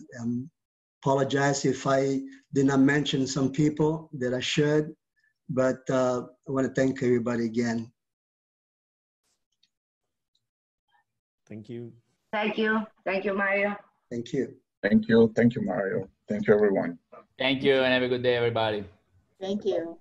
apologize if I did not mention some people that I should, but I want to thank everybody again. Thank you. Thank you. Thank you, Mario. Thank you. Thank you. Thank you, Mario. Thank you, everyone. Thank you, and have a good day, everybody. Thank you.